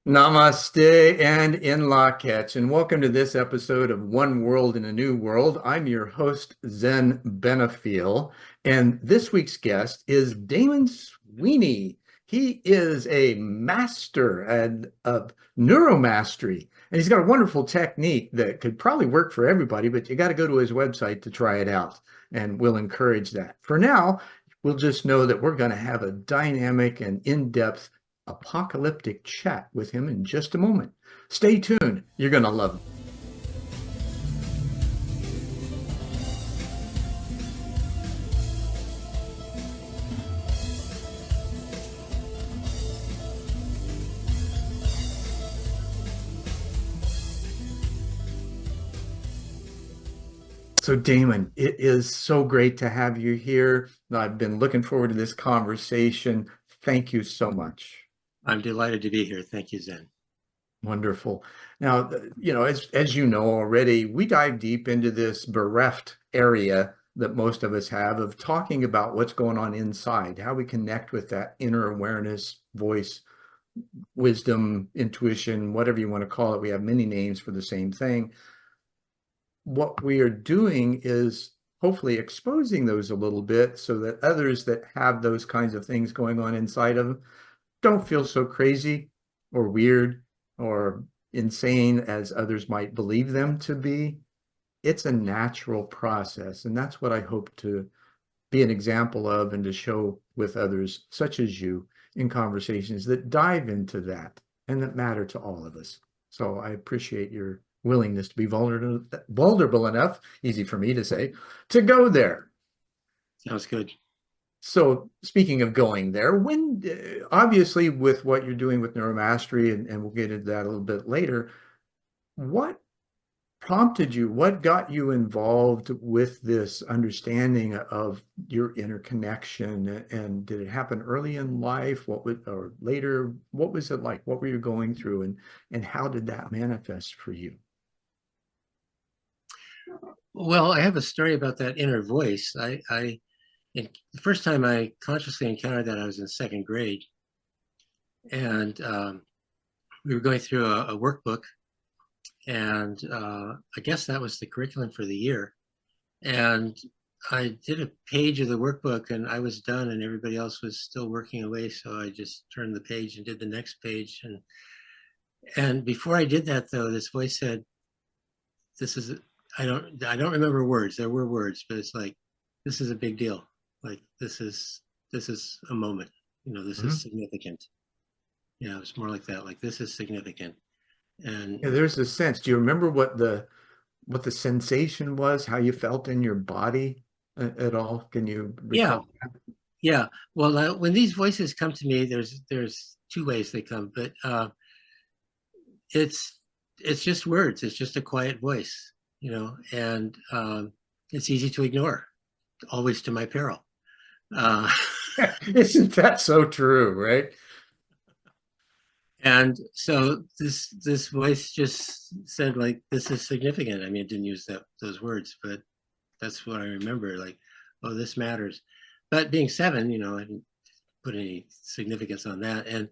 Namaste and in lak'ech, and welcome to this episode of One World in a New World. I'm your host, Zen Benefiel, and this week's guest is Daimon Sweeney. He is a master of neuromastery, and he's got a wonderful technique that could probably work for everybody, but you got to go to his website to try it out, and we'll encourage that. For now, we'll just know that we're going to have a dynamic and in-depth apocalyptic chat with him in just a moment. Stay tuned. You're going to love it. So, Daimon, it is so great to have you here. I've been looking forward to this conversation. Thank you so much. I'm delighted to be here. Thank you, Zen. Wonderful. Now, as you know already, we dive deep into this bereft area that most of us have of talking about what's going on inside, how we connect with that inner awareness, voice, wisdom, intuition, whatever you want to call it. We have many names for the same thing. What we are doing is hopefully exposing those a little bit so that others that have those kinds of things going on inside of them don't feel so crazy or weird or insane as others might believe them to be. It's a natural process, and that's what I hope to be an example of and to show with others, such as you, in conversations that dive into that and that matter to all of us. So I appreciate your willingness to be vulnerable enough, easy for me to say, to go there. Sounds good. So speaking of going there, when obviously with what you're doing with Neuromastery, and we'll get into that a little bit later, what prompted you, what got you involved with this understanding of your interconnection? And did it happen early in life? Or later? What was it like? What were you going through, and how did that manifest for you? Well, I have a story about that inner voice. The first time I consciously encountered that, I was in second grade, and we were going through a workbook, and I guess that was the curriculum for the year. And I did a page of the workbook, and I was done, and everybody else was still working away. So I just turned the page and did the next page, and before I did that, though, this voice said, "This is." I don't remember words. There were words, but it's like, this is a big deal. Like this is a moment. This is significant. Yeah, it's more like that. Like this is significant. And Yeah, there's a sense. Do you remember what the sensation was, how you felt in your body at all? Can you yeah, recall that? yeah. Well, when these voices come to me, there's two ways they come, but it's just words. It's just a quiet voice, and it's easy to ignore, always to my peril. Uh, Isn't that so true, right? And so this voice just said, like, this is significant. I mean, it didn't use those words, but that's what I remember. Like, oh, this matters. But being seven, I didn't put any significance on that. And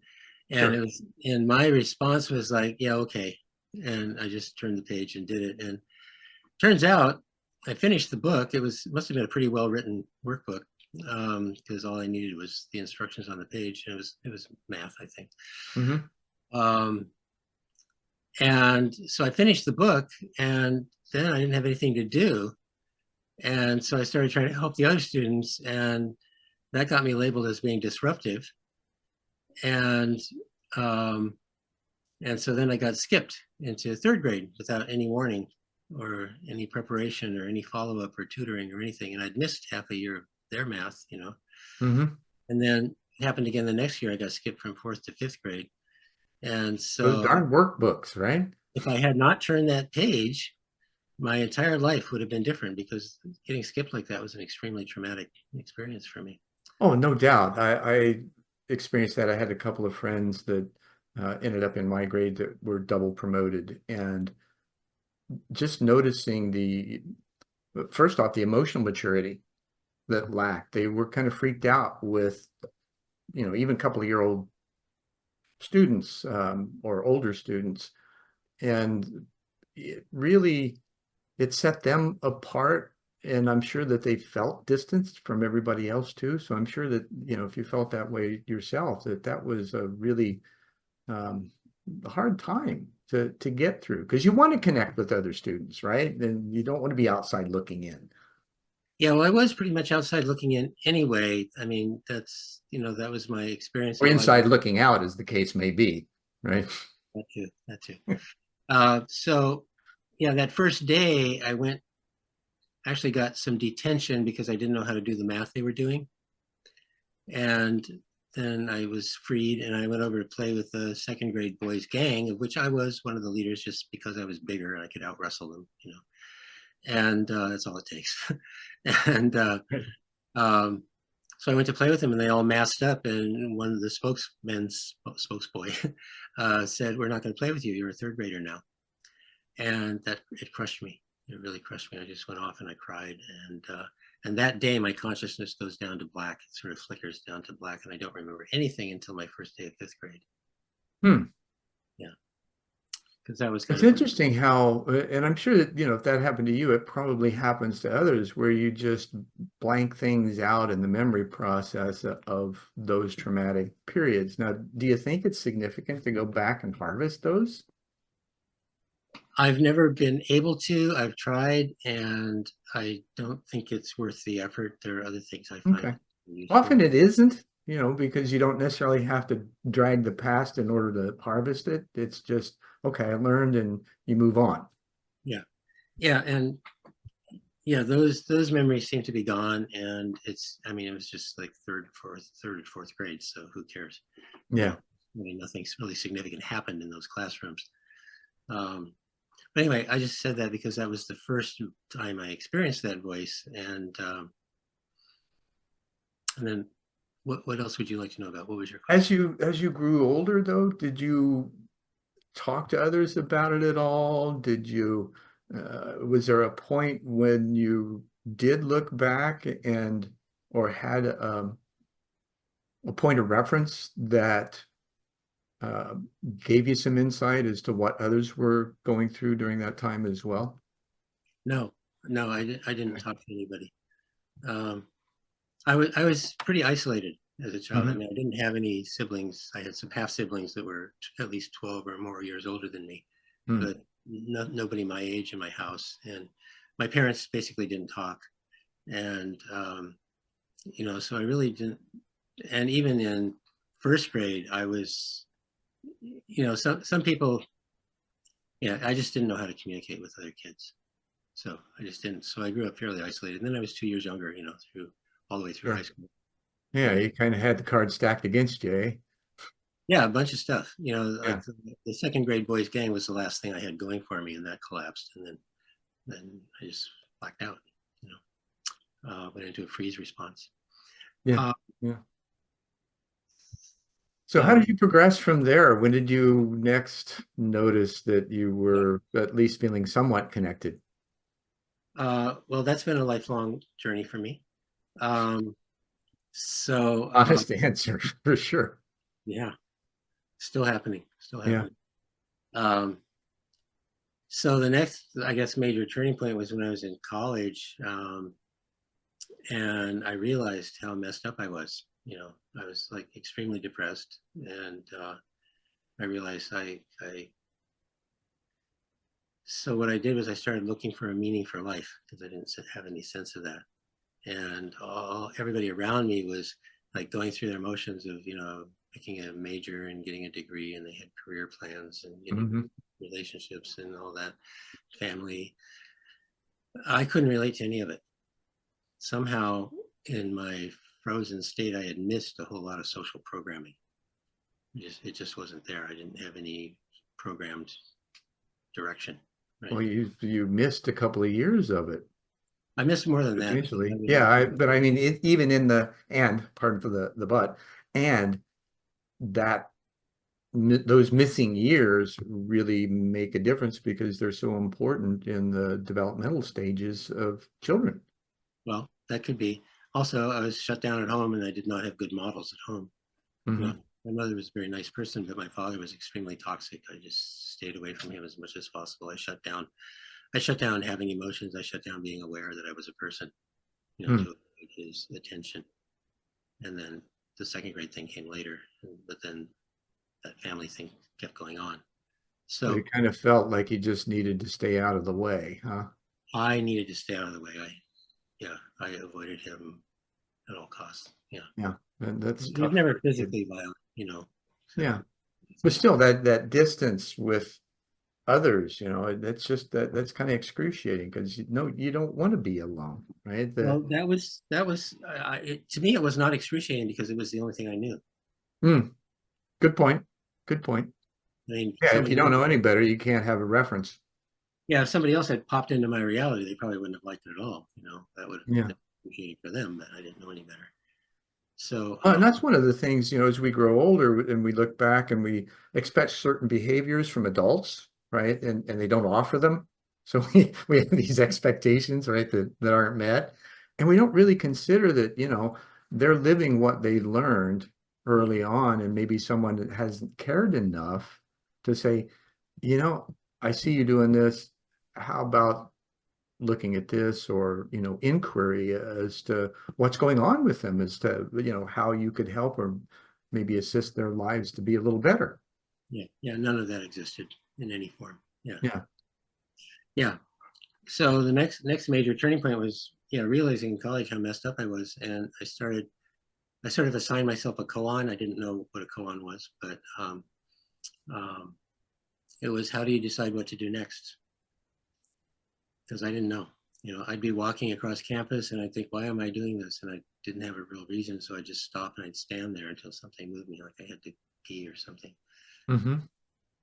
it Sure. was, and my response was like, yeah, okay. And I just turned the page and did it. And turns out I finished the book. Must have been a pretty well written workbook, because all I needed was the instructions on the page. And it was math, I think. Hmm. Um, and so I finished the book, and then I didn't have anything to do. And so I started trying to help the other students, and that got me labeled as being disruptive. And um, and so then I got skipped into third grade without any warning or any preparation or any follow-up or tutoring or anything. And I'd missed half a year of their math. Hmm. And then it happened again the next year. I got skipped from fourth to fifth grade. And Those so darn workbooks, right? if I had not turned that page, my entire life would have been different, because getting skipped like that was an extremely traumatic experience for me. Oh, no doubt. I experienced that. I had a couple of friends that ended up in my grade that were double promoted, and just noticing first off, the emotional maturity that lacked. They were kind of freaked out with, even a couple of year old students or older students, and it set them apart. And I'm sure that they felt distanced from everybody else too. So I'm sure that, if you felt that way yourself, that was a really hard time to get through, because you want to connect with other students, right? And you don't want to be outside looking in. Yeah, well, I was pretty much outside looking in anyway. I mean, that was my experience Or in life. inside looking out, as the case may be, right? That too, that too. So yeah, that first day actually got some detention because I didn't know how to do the math they were doing. And then I was freed and I went over to play with the second grade boys gang, of which I was one of the leaders just because I was bigger and I could out wrestle them, and that's all it takes. And so I went to play with them and they all masked up, and one of the spokesboy said, "We're not going to play with you. You're a third grader now." And it crushed me. It really crushed me. I just went off and I cried. And that day, my consciousness goes down to black. It sort of flickers down to black, and I don't remember anything until my first day of fifth grade. Yeah, because that was It's interesting how, and I'm sure that, if that happened to you, it probably happens to others, where you just blank things out in the memory process of those traumatic periods. Now, do you think it's significant to go back and harvest those? I've never been able to. I've tried, and I don't think it's worth the effort. There are other things I find Okay. useful. Often it isn't, because you don't necessarily have to drag the past in order to harvest it. It's just, okay, I learned, and you move on. Yeah. Yeah. And yeah, those memories seem to be gone. And it was just like third or fourth grade. So who cares? Yeah. Nothing's really significant happened in those classrooms. But anyway, I just said that because that was the first time I experienced that voice. And then what else would you like to know about? What was your question? As you grew older, though, did you talk to others about it at all? Was there a point when you did look back or had a point of reference that uh, gave you some insight as to what others were going through during that time as well? No, I didn't talk to anybody. Um, I was pretty isolated as a child. I Mhm. mean, I didn't have any siblings. I had some half siblings that were at least 12 or more years older than me, Mm. but nobody my age in my house. And my parents basically didn't talk. And, so I really didn't. And even in first grade, I was, some people, yeah, I just didn't know how to communicate with other kids. So I just didn't. So I grew up fairly isolated. And then I was 2 years younger, through all the way through Yeah. high school. Yeah, And you kind of had the cards stacked against you, eh? yeah, a bunch of stuff. Yeah. Like the second grade boys gang was the last thing I had going for me, and that collapsed. And then I just blacked out. Went into a freeze response. Yeah. Uh, Yeah. So how um, did you progress from there? When did you next notice that you were at least feeling somewhat connected? well, that's been a lifelong journey for me. Um, so Honest answer, for sure. yeah, still happening, still Yeah. happening. Um, so the next, I guess, major turning point was when I was in college. And I realized how messed up I was. I was like extremely depressed, and I realized So what I did was I started looking for a meaning for life because I didn't have any sense of that, and everybody around me was like going through their motions of picking a major and getting a degree, and they had career plans and Hmm. relationships and all that, family. I couldn't relate to any of it. Somehow in my frozen state, I had missed a whole lot of social programming. It just wasn't there. I didn't have any programmed direction. Well, Right. you missed a couple of years of it, I missed more than that because I potentially. was Yeah, in. but I mean, even in pardon for the but, and that those missing years really make a difference because they're so important in the developmental stages of children. Well, that could be. Also, I was shut down at home and I did not have good models at home. Hmm. My mother was a very nice person, but my father was extremely toxic. I just stayed away from him as much as possible. I shut down. I shut down having emotions. I shut down being aware that I was a person, to Hmm. avoid his attention. And then the second grade thing came later, but then that family thing kept going on. So So you kind of felt like you just needed to stay out of the way, huh? I needed to stay out of the way. I avoided him at all costs. Yeah. Yeah, that's He was tough for never a kid. physically violent. Yeah, So but still, that distance with others, that's just that's kind of excruciating because you don't want to be alone, right? well, to me, it was not excruciating because it was the only thing I knew. Hmm, good point. Good point. I mean, Yeah, if you don't know any better, you can't have a reference. if somebody else had popped into my reality, they probably wouldn't have liked it at all. That would have Yeah. been excruciating for them, but I didn't know any better. So, And that's one of the things, as we grow older and we look back and we expect certain behaviors from adults, right? And they don't offer them. So we have these expectations, right, that aren't met. And we don't really consider that, they're living what they learned early on. And maybe someone that hasn't cared enough to say, I see you doing this. How about looking at this, or inquiry as to what's going on with them, as to how you could help or maybe assist their lives to be a little better. yeah, none of that existed in any form. Yeah, Yeah. yeah. So the next major turning point was, realizing in college how messed up I was, and I sort of assigned myself a koan. I didn't know what a koan was, but um, it was, how do you decide what to do next? Because I didn't know. I'd be walking across campus and I'd think, why am I doing this? And I didn't have a real reason, so I'd just stop and I'd stand there until something moved me, like I had to pee or something. Mm-hmm.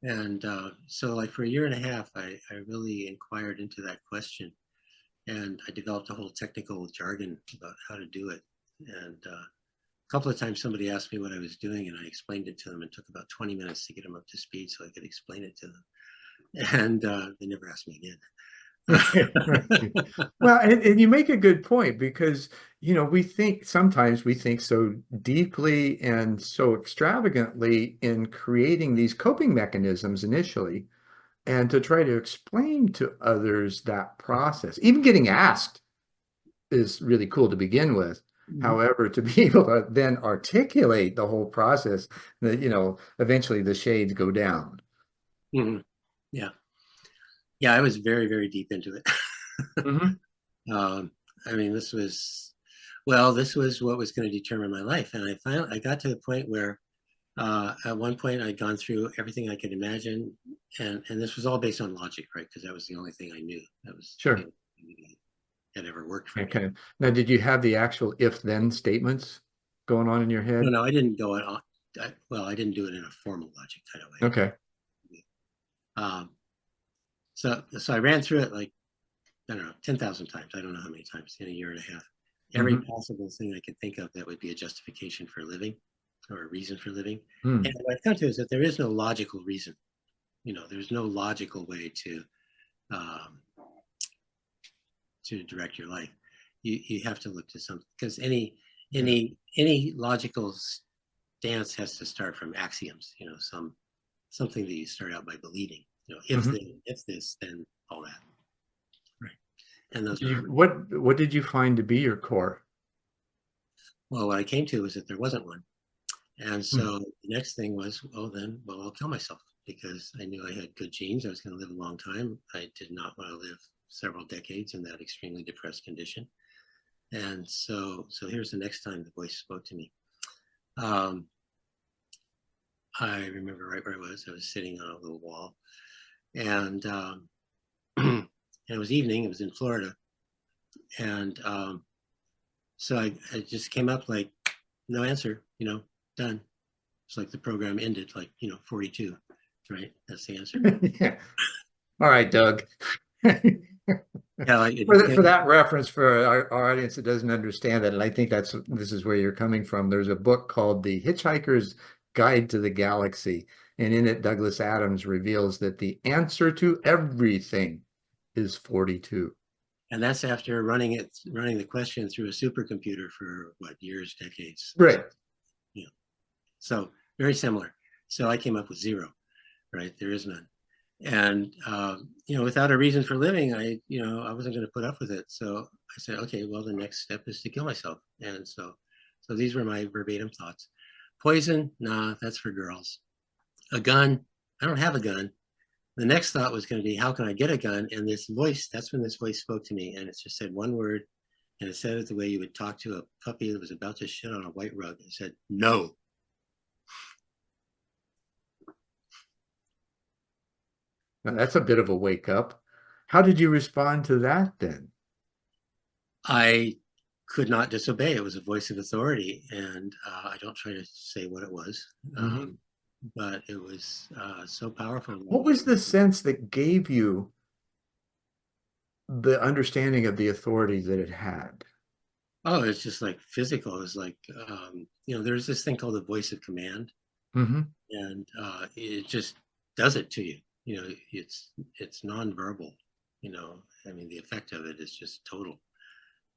And so, like, for a year and a half, I really inquired into that question, and I developed a whole technical jargon about how to do it. And a couple of times somebody asked me what I was doing, and I explained it to them. It took about 20 minutes to get them up to speed so I could explain it to them. And they never asked me again. Well, and you make a good point, because sometimes we think so deeply and so extravagantly in creating these coping mechanisms initially, and to try to explain to others that process. Even getting asked is really cool to begin with. However, to be able to then articulate the whole process, that eventually the shades go down. Mhm. Yeah. Yeah, I was very, very deep into it. Mhm. um, I mean, this was what was going to determine my life. And I got to the point where at one point I'd gone through everything I could imagine. And this was all based on logic, right? Because that was the only thing I knew. That was the Sure. only thing that ever worked for me. Okay. Now, did you have the actual if-then statements going on in your No, head? no, I didn't go on. I didn't do it in a formal logic kind of way. Okay. Um, so I ran through it, like, I don't know, 10,000 times. I don't know how many times in a year and a half. Every Hmm. possible thing I could think of that would be a justification for living or a reason for living. And Hmm. what I've come to is that there is no logical reason. There's no logical way um, to direct your life. You have to look to something, because Yeah. any logical stance has to start from axioms. Something that you start out by believing. Hmm. If this, then all that. Right. And those are, What did you find to be your core? well, what I came to was that there wasn't one. And Hmm. so the next thing was, I'll kill myself, because I knew I had good genes. I was going to live a long time. I did not want to live several decades in that extremely depressed condition. And so here's the next time the voice spoke to me. Um, I remember right where I was. I was sitting on a little wall, and and it was evening. It was in Florida, and so I just came up like, no answer. Done. It's like the program ended, like, 42, right? That's the answer. Yeah. All right, Doug. Yeah, like For that reference, for our audience that doesn't understand that, and I think this is where you're coming from. There's a book called The Hitchhiker's Guide to the Galaxy, and in it, Douglas Adams reveals that the answer to everything is 42. and that's after running the question through a supercomputer for what, years, decades. Right. Yeah. So very similar. So I came up with 0, right? There is none. And, without a reason for living, I wasn't going to put up with it. So I said, okay, well, the next step is to kill myself. And so these were my verbatim thoughts. Poison, nah, that's for girls. A gun, I don't have a gun. The next thought was going to be, how can I get a gun? And this voice, that's when this voice spoke to me. And it just said one word. And it said it the way you would talk to a puppy that was about to shit on a white rug. It said, no. Now, that's a bit of a wake up. How did you respond to that then? I could not disobey. It was a voice of authority. And I don't try to say what it was, but it was so powerful. What was the sense that gave you the understanding of the authority that it had? Oh, it's just like physical. It was like, there's this thing called the voice of command. Mm-hmm. And it just does it to you. It's nonverbal. I mean, the effect of it is just total.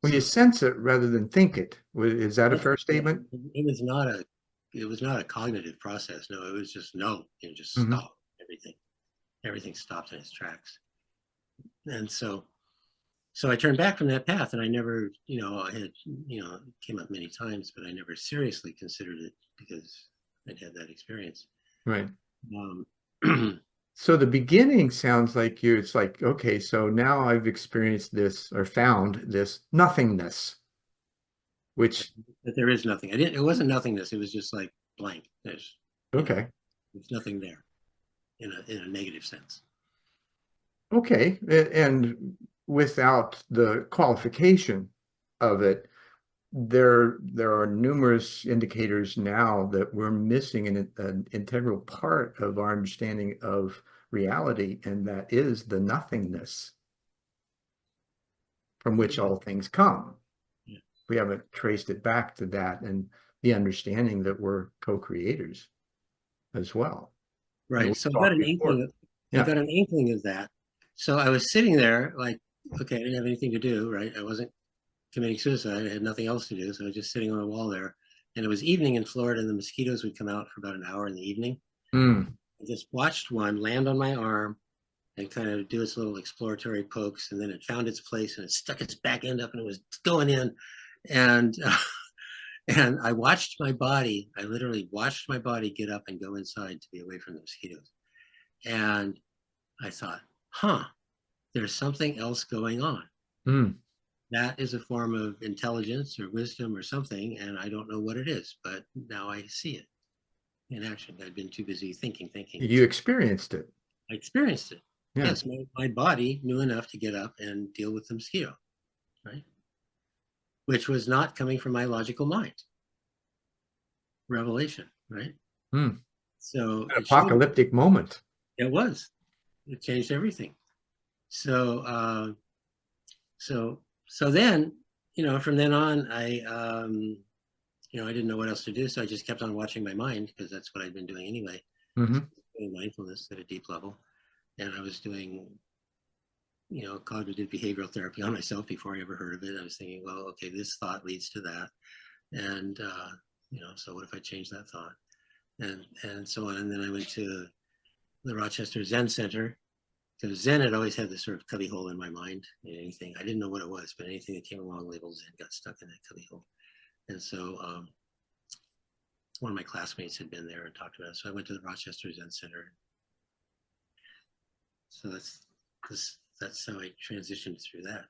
Well, you sense it rather than think it. Is that a fair statement? It was not a cognitive process. No, it was just no. It just stopped everything. Everything stopped in its tracks. And so I turned back from that path, and I never, I had, it came up many times, but I never seriously considered it because I'd had that experience. Right. So the beginning sounds like it's like, okay, so now I've experienced this or found this nothingness, which. But there is nothing. It wasn't nothingness. It was just like blank. There's nothing there in a negative sense. Okay. And without the qualification of it, there are numerous indicators now that we're missing an integral part of our understanding of reality, and that is the nothingness from which all things come. Yeah. We haven't traced it back to that and the understanding that we're co-creators as well. Right. So I got an inkling of that. So I was sitting there like, okay, I didn't have anything to do, right? I wasn't committing suicide. I had nothing else to do. So I was just sitting on the wall there. And it was evening in Florida, and the mosquitoes would come out for about an hour in the evening. I just watched one land on my arm and kind of do its little exploratory pokes. And then it found its place and it stuck its back end up and it was going in. And I watched my body. I literally watched my body get up and go inside to be away from the mosquitoes. And I thought, there's something else going on. That is a form of intelligence or wisdom or something, and I don't know what it is, but now I see it in action. I'd been too busy thinking. You experienced it. I experienced it. Yeah. Yes, my body knew enough to get up and deal with the mosquito, right? Which was not coming from my logical mind. Revelation, right? So an apocalyptic moment. It was. It changed everything. So then, from then on, I didn't know what else to do. So I just kept on watching my mind because that's what I'd been doing anyway. Doing mindfulness at a deep level. And I was doing, cognitive behavioral therapy on myself before I ever heard of it. I was thinking, well, okay, this thought leads to that. And, so what if I change that thought? And so on. And then I went to the Rochester Zen Center, because Zen had always had this sort of cubbyhole in my mind. Anything, I didn't know what it was, but anything that came along labeled Zen got stuck in that cubbyhole. And so one of my classmates had been there and talked about it. So I went to the Rochester Zen Center. So that's how I transitioned through that.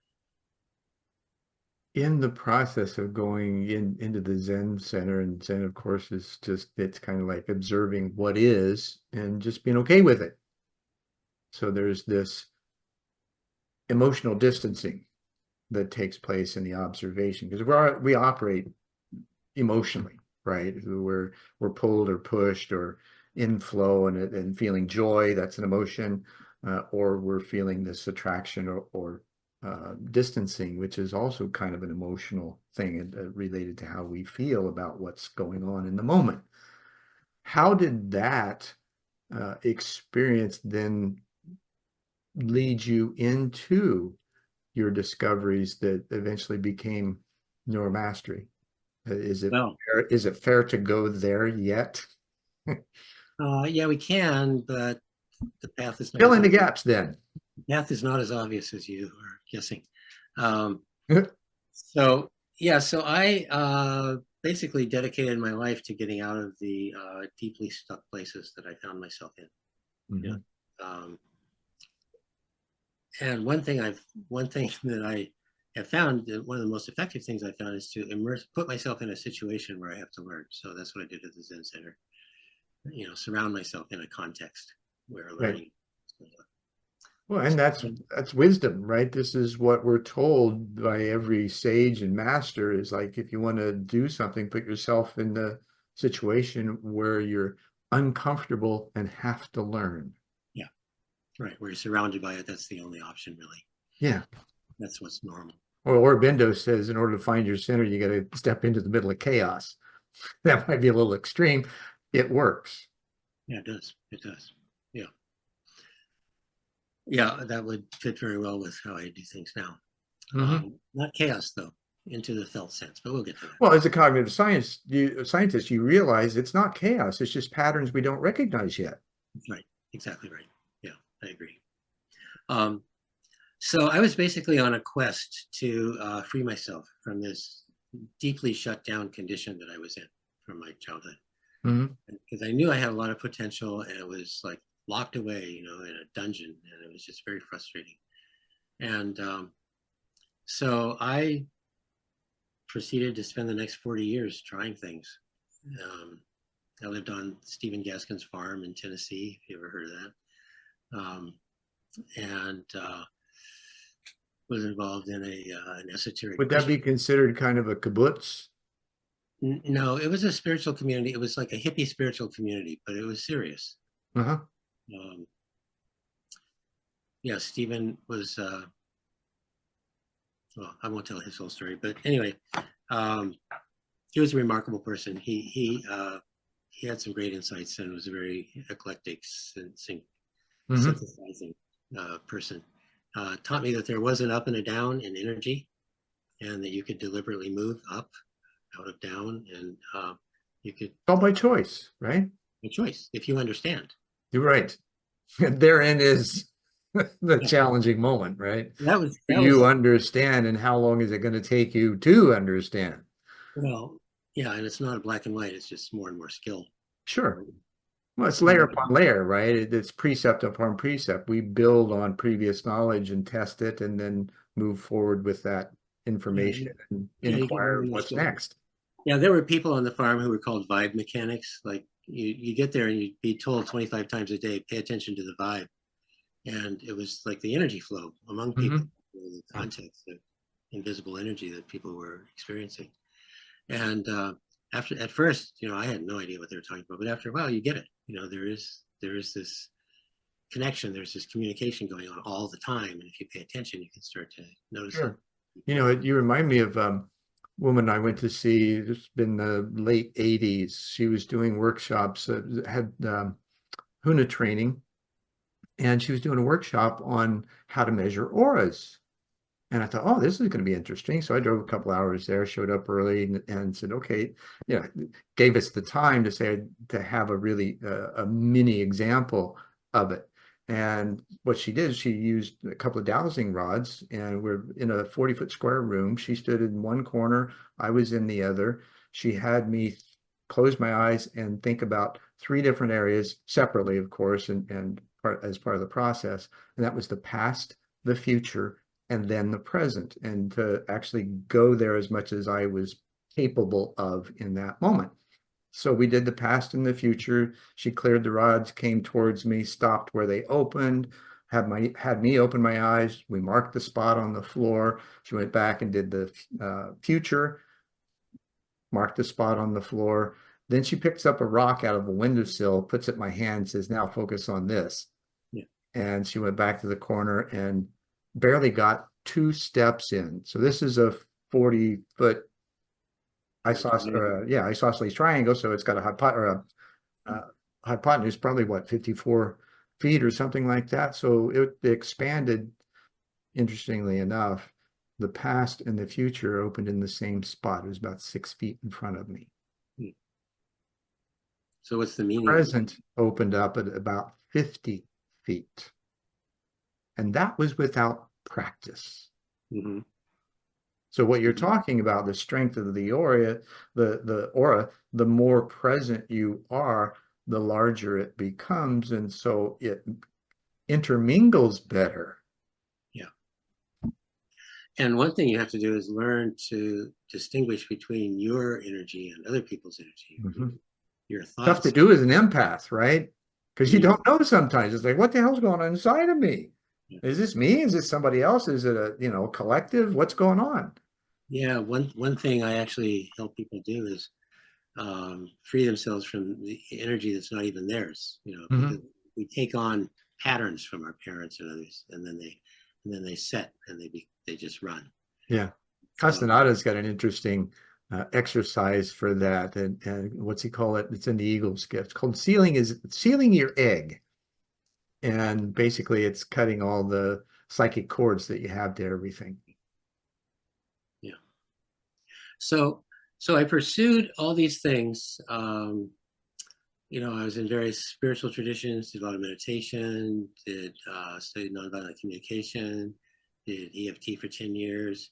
In the process of going into the Zen Center, and Zen, of course, is it's kind of like observing what is and just being okay with it. So there's this emotional distancing that takes place in the observation, because we operate emotionally, right? We're pulled or pushed or in flow and feeling joy, that's an emotion, or we're feeling this attraction or distancing, which is also kind of an emotional thing related to how we feel about what's going on in the moment. How did that experience then lead you into your discoveries that eventually became Neuromastery? Is it fair to go there yet? Yeah, we can, but the path is not Fill as in the obvious. gaps then. Path is not as obvious as you are guessing. Um, so yeah, so I basically dedicated my life to getting out of the deeply stuck places that I found myself in. You Mhm. know, and one thing that I have found, that one of the most effective things I found is to put myself in a situation where I have to learn. So that's what I did at the Zen Center. You know, surround myself in a context where Right. learning. Well, and that's wisdom, right? This is what we're told by every sage and master is like, if you want to do something, put yourself in the situation where you're uncomfortable and have to learn. Yeah, right. Where you're surrounded by it, that's the only option, really. Yeah. That's what's normal. Or Bendo says, in order to find your center, you got to step into the middle of chaos. That might be a little extreme. It works. Yeah, it does. It does. Yeah. Yeah, that would fit very well with how I do things now. Mhm. Not chaos, though, into the felt sense, but we'll get to that. Well, as a cognitive scientist, you realize it's not chaos. It's just patterns we don't recognize yet. That's right. Exactly right. Yeah, I agree. Um, so I was basically on a quest to free myself from this deeply shut down condition that I was in from my childhood. Mhm. Because I knew I had a lot of potential and it was like locked away, you know, in a dungeon, and it was just very frustrating. And so I proceeded to spend the next 40 years trying things. Um, I lived on Stephen Gaskin's farm in Tennessee, if you ever heard of that, and was involved in an esoteric Would that Christian. be considered kind of a kibbutz? No, it was a spiritual community. It was like a hippie spiritual community, but it was serious. Uh-huh. Um, yeah, Stephen was well, I won't tell his whole story, but anyway, um, he was a remarkable person. He had some great insights and was a very eclectic, Hmm. synthesizing person. Taught me that there was an up and a down in energy, and that you could deliberately move up, out of down, and you could All by choice, right? a choice if you understand. You're right. Therein is the Yeah, challenging moment, right? Do that was you understand, and how long is it going to take you to understand? well, yeah, and it's not a black and white. It's just more and more skill. Sure. Well, it's layer And upon layer, right? It's precept upon precept. We build on previous knowledge and test it and then move forward with that yeah, information and yeah, you get more inquire and more what's skill. next. Yeah, there were people on the farm who were called vibe mechanics. Like you get there and you'd be told 25 times a day, pay attention to the vibe. And it was like the energy flow among people, Hmm. the context of invisible energy that people were experiencing. And after at first, you know, I had no idea what they were talking about, but after a while, you get it. You know, there is this connection, there's this communication going on all the time, and if you pay attention, you can start to notice it. Sure. You know, you remind me of woman I went to see. It's been the late 80s. She was doing workshops, had Huna training, and she was doing a workshop on how to measure auras. And I thought, oh, this is going to be interesting. So I drove a couple hours there, showed up early, and said, okay, yeah, gave us the time to say to have a really a mini example of it. And what she did, she used a couple of dowsing rods, and we're in a 40-foot square room. She stood in one corner, I was in the other. She had me close my eyes and think about three different areas separately, of course, and as part of the process. And that was the past, the future, and then the present, and to actually go there as much as I was capable of in that moment. So we did the past and the future. She cleared the rods, came towards me, stopped where they opened, had me open my eyes. We marked the spot on the floor. She went back and did the future, marked the spot on the floor. Then she picks up a rock out of a windowsill, puts it in my hand, says, now focus on this. Yeah. And she went back to the corner and barely got 2 steps in. So this is a 40-foot isosceles triangle. So it's got a hypotenuse, probably what, 54 feet or something like that. So it expanded, interestingly enough. The past and the future opened in the same spot. It was about 6 feet in front of me. So what's the meaning of Present opened up at about 50 feet. And that was without practice. Mm-hmm. So what you're Mm-hmm. talking about, the strength of the aura, the more present you are, the larger it becomes. And so it intermingles better. Yeah. And one thing you have to do is learn to distinguish between your energy and other people's energy, Mhm. your Tough to thoughts. do as an empath, right? Because you Mm. don't know sometimes. It's like, what the hell's going on inside of me? Yeah. Is this me? Is this somebody else? Is it a, collective? What's going on? Yeah, one thing I actually help people do is free themselves from the energy that's not even theirs. Because Mhm. we take on patterns from our parents and others, and then they set and they just run. Yeah. So Castanada's got an interesting exercise for that. And what's he call it? It's in the Eagle's Gift. It's called sealing your egg. And basically it's cutting all the psychic cords that you have to everything. yeah, so I pursued all these things. I was in various spiritual traditions, did a lot of meditation, studied nonviolent communication, did EFT for 10 years,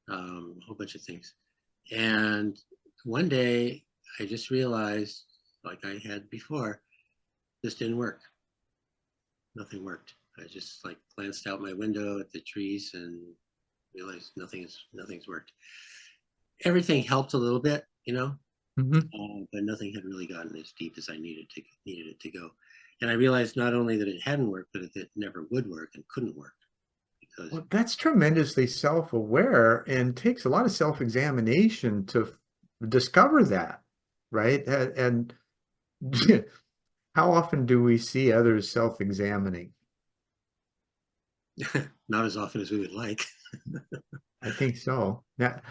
a whole bunch of things. And one day I just realized, like I had before, this didn't work. Nothing worked. I just like glanced out my window at the trees and realized nothing's worked. Everything helped a little bit, Mhm. but nothing had really gotten as deep as I needed it to go. And I realized not only that it hadn't worked, but it never would work and couldn't work because Well, that's tremendously self-aware and takes a lot of self-examination to discover that, right? And how often do we see others self-examining? not as often as we would like. I think so. Now,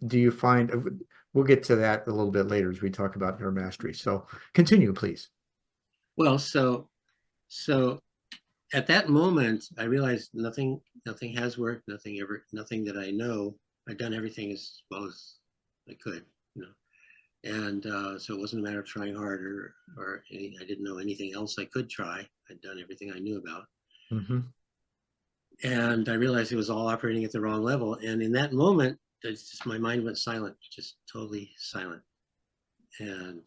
do you find, we'll get to that a little bit later as we talk about neuromastery. So continue, please. Well, so at that moment, I realized nothing has worked, nothing that I know. I'd done everything as well as I could, and so it wasn't a matter of trying harder I didn't know anything else I could try. I'd done everything I knew about, Mm-hmm. and I realized it was all operating at the wrong level. And in that moment, my mind went silent, just totally silent, and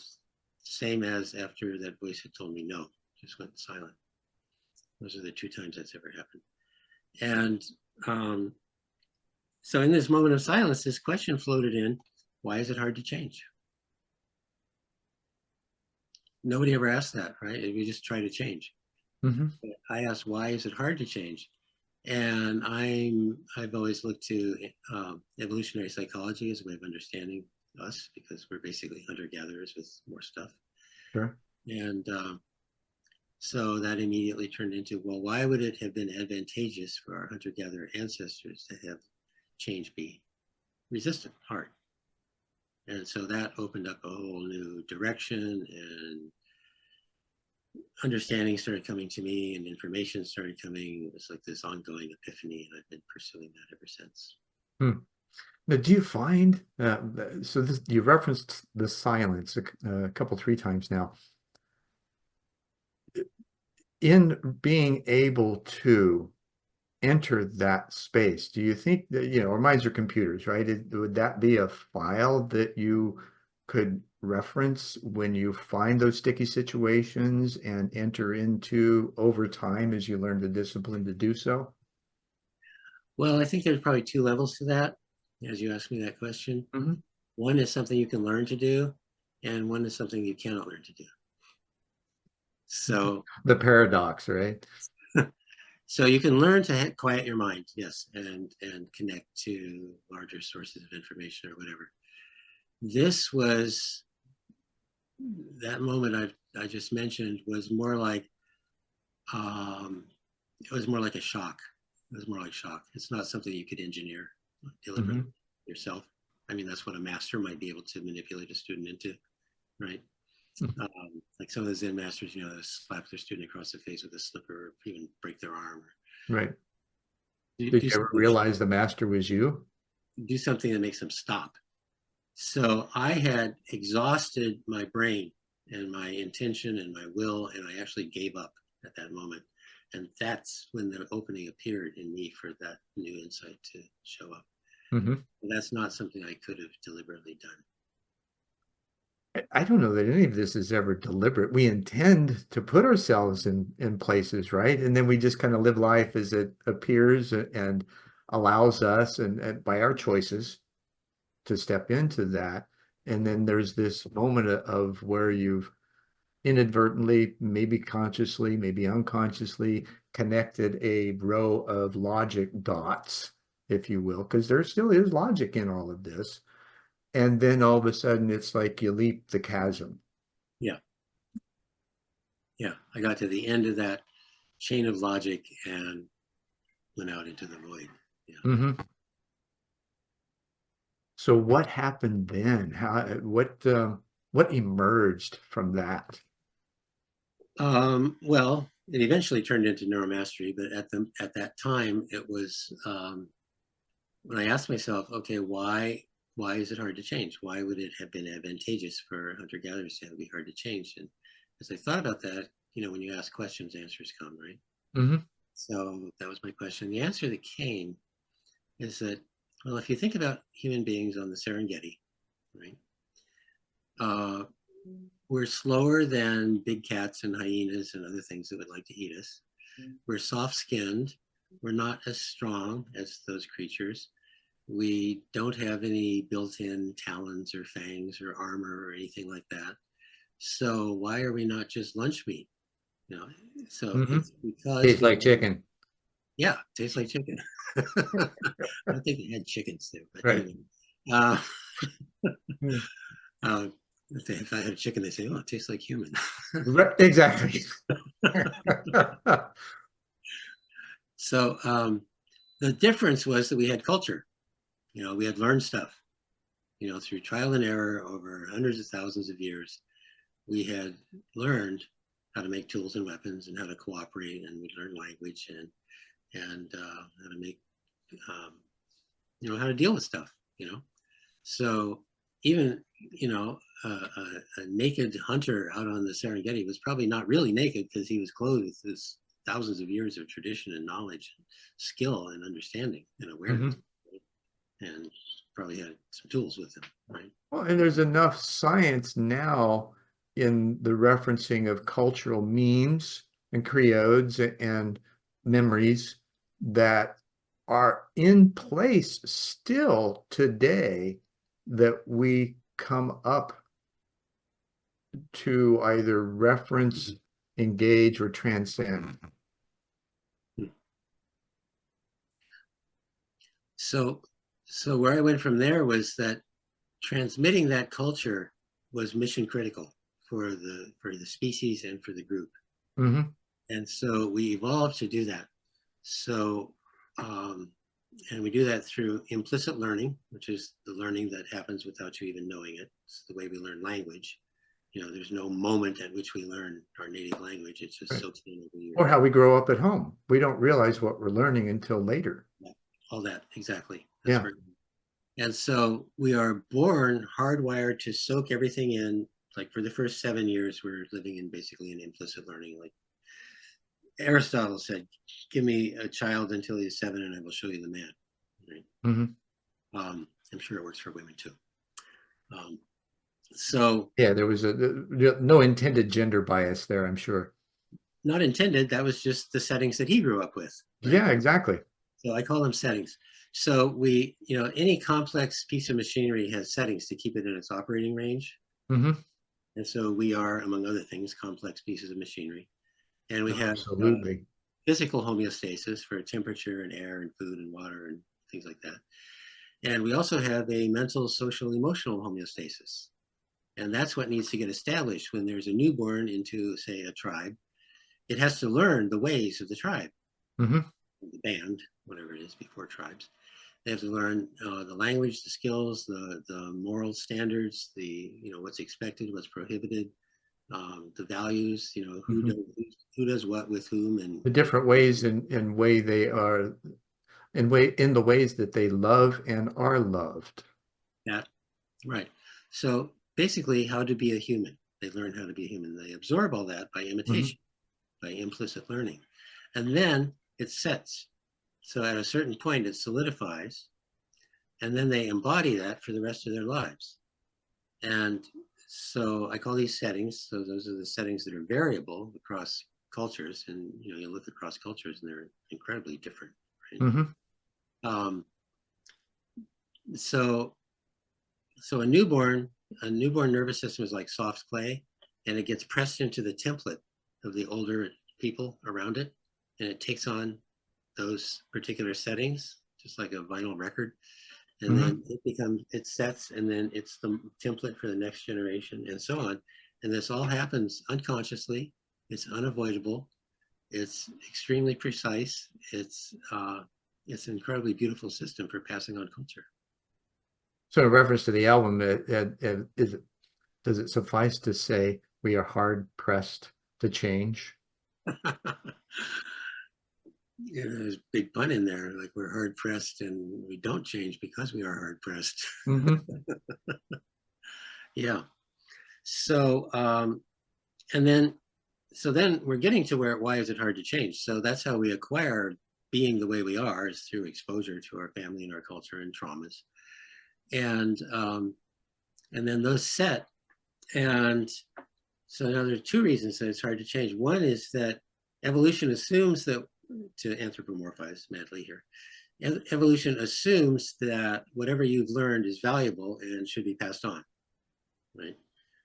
same as after that voice had told me no, just went silent. Those are the two times that's ever happened. And so in this moment of silence, this question floated in: why is it hard to change? Nobody ever asked that, right? We just try to change. Mm-hmm. I asked, why is it hard to change? And I've always looked to evolutionary psychology as a way of understanding us, because we're basically hunter-gatherers with more stuff. Sure. And so that immediately turned into, well, why would it have been advantageous for our hunter-gatherer ancestors to have change be resistant, hard? And so that opened up a whole new direction, and understanding started coming to me and information started coming. It was like this ongoing epiphany, and I've been pursuing that ever since. Hmm. Now, do you find so this you referenced the silence a couple, three times now. In being able to enter that space, do you think that, our minds are computers, right? Would that be a file that you could reference when you find those sticky situations and enter into over time as you learn the discipline to do so? Well, I think there's probably two levels to that, as you asked me that question. Mhm. One is something you can learn to do, and one is something you cannot learn to do. So, The paradox, right? so you can learn to quiet your mind, yes, and connect to larger sources of information or whatever. This was that moment I just mentioned was more like it was more like a shock. It was more like shock. It's not something you could engineer deliberately Mhm. yourself. I mean, that's what a master might be able to manipulate a student into, right? Like some of the Zen masters, they slap their student across the face with a slipper, or even break their arm, or Right. do, Did do you ever something realize the master was you? do something that makes them stop. So I had exhausted my brain and my intention and my will, and I actually gave up at that moment. And that's when the opening appeared in me for that new insight to show up. Mm-hmm. That's not something I could have deliberately done. I don't know that any of this is ever deliberate. We intend to put ourselves in places, right? And then we just kind of live life as it appears and allows us and by our choices to step into that. And then there's this moment of where you've inadvertently, maybe consciously, maybe unconsciously connected a row of logic dots, if you will, because there still is logic in all of this. And then all of a sudden, it's like you leap the chasm. Yeah. Yeah. I got to the end of that chain of logic and went out into the void. Yeah. Mm-hmm. So what happened then? What emerged from that? Well, it eventually turned into Neuromastery, but at that time, it was when I asked myself, okay, why is it hard to change? Why would it have been advantageous for hunter-gatherers to be hard to change? And as I thought about that, when you ask questions, answers come, right? Mm-hmm. So that was my question. The answer that came is that, well, if you think about human beings on the Serengeti, right? Uh, we're slower than big cats and hyenas and other things that would like to eat us. We're soft-skinned. We're not as strong as those creatures. We don't have any built-in talons or fangs or armor or anything like that. So why are we not just lunch meat? You know, so Mm-hmm. it's because Tastes we, like chicken. yeah, tastes like chicken. I don't think they had chickens there, but Right. anyway. Uh, Hmm. uh, if I had a chicken, they say, "Oh, it tastes like human." Exactly. So the difference was that we had culture. We had learned stuff. Through trial and error over hundreds of thousands of years, we had learned how to make tools and weapons and how to cooperate, and we learned language and how to make how to deal with stuff. So even a naked hunter out on the Serengeti was probably not really naked because he was clothed with this thousands of years of tradition and knowledge and skill and understanding and awareness, Mm-hmm. right? And probably had some tools with him, right? Well, and there's enough science now in the referencing of cultural memes and creodes and memories that are in place still today that we come up to either reference, engage, or transcend. So, so where I went from there was that transmitting that culture was mission critical for the species and for the group. Mm-hmm. And so we evolved to do that. So, and we do that through implicit learning, which is the learning that happens without you even knowing it. It's the way we learn language. There's no moment at which we learn our native language. It just Right. soaks in over years. Or how we grow up at home. We don't realize what we're learning until later. All that, exactly. That's Yeah. right. And so we are born hardwired to soak everything in. Like for the first 7 years, we're living in basically an implicit learning. Like Aristotle said, give me a child until he's 7 and I will show you the man. Right? Mm-hmm. I'm sure it works for women too. Um, so Yeah, there was no intended gender bias there, I'm sure. not intended, that was just the settings that he grew up with. Right? Yeah, exactly. So I call them settings. So any complex piece of machinery has settings to keep it in its operating range. Mm-hmm. And so we are, among other things, complex pieces of machinery. And we have Absolutely. physical homeostasis for temperature and air and food and water and things like that. And we also have a mental, social, emotional homeostasis. And that's what needs to get established when there's a newborn into, say, a tribe. It has to learn the ways of the tribe, Mm-hmm. the band, whatever it is before tribes. They have to learn the language, the skills, the moral standards, what's expected, what's prohibited, the values, Mm-hmm. who does what with whom, The and different ways in way they are in the ways that they love and are loved. that, right. So basically, how to be a human. They learn how to be human. They absorb all that by Mm-hmm. imitation, by implicit learning. And then it sets. So at a certain point, it solidifies, and then they embody that for the rest of their lives. And so I call these settings. So those are the settings that are variable across cultures. And you look across cultures, and they're incredibly different. Right? Mm-hmm. Um, so so a newborn nervous system is like soft clay, and it gets pressed into the template of the older people around it, and it takes on those particular settings, just like a vinyl record. And Mm-hmm. then it sets, and then it's the template for the next generation, and so on. And this all happens unconsciously. It's unavoidable. It's extremely precise. It's an incredibly beautiful system for passing on culture. So in reference to the album, does it suffice to say we are hard pressed to change? There's a big pun in there, like we're hard pressed and we don't change because we are hard pressed. Mm-hmm. Yeah. So and then we're getting to why is it hard to change? So that's how we acquire being the way we are, is through exposure to our family and our culture and traumas. And then those set. And so now there are two reasons that it's hard to change. One is that evolution assumes that, to anthropomorphize madly here, evolution assumes that whatever you've learned is valuable and should be passed on, right?